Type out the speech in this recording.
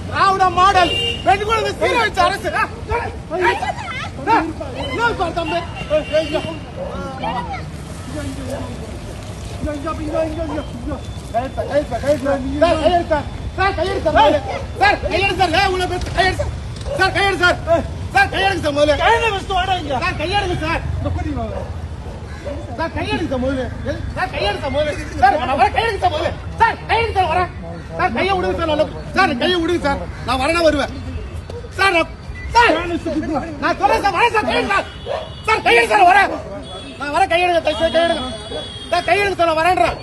திராவிட model பெண் குழந்தை சீரழிச்ச அரசு தம்பி கையை விடுங்க சார், கையை விடுங்க சார், நான் வரேன் வருவேன் சார். நான் சொல்றேன் சார், வரேன் சார், கையெடு சார், கையெடு சார், வரேன் நான் வரேன், கையெடுங்க, கையெடுங்க சார், நான் வரேன்றேன்.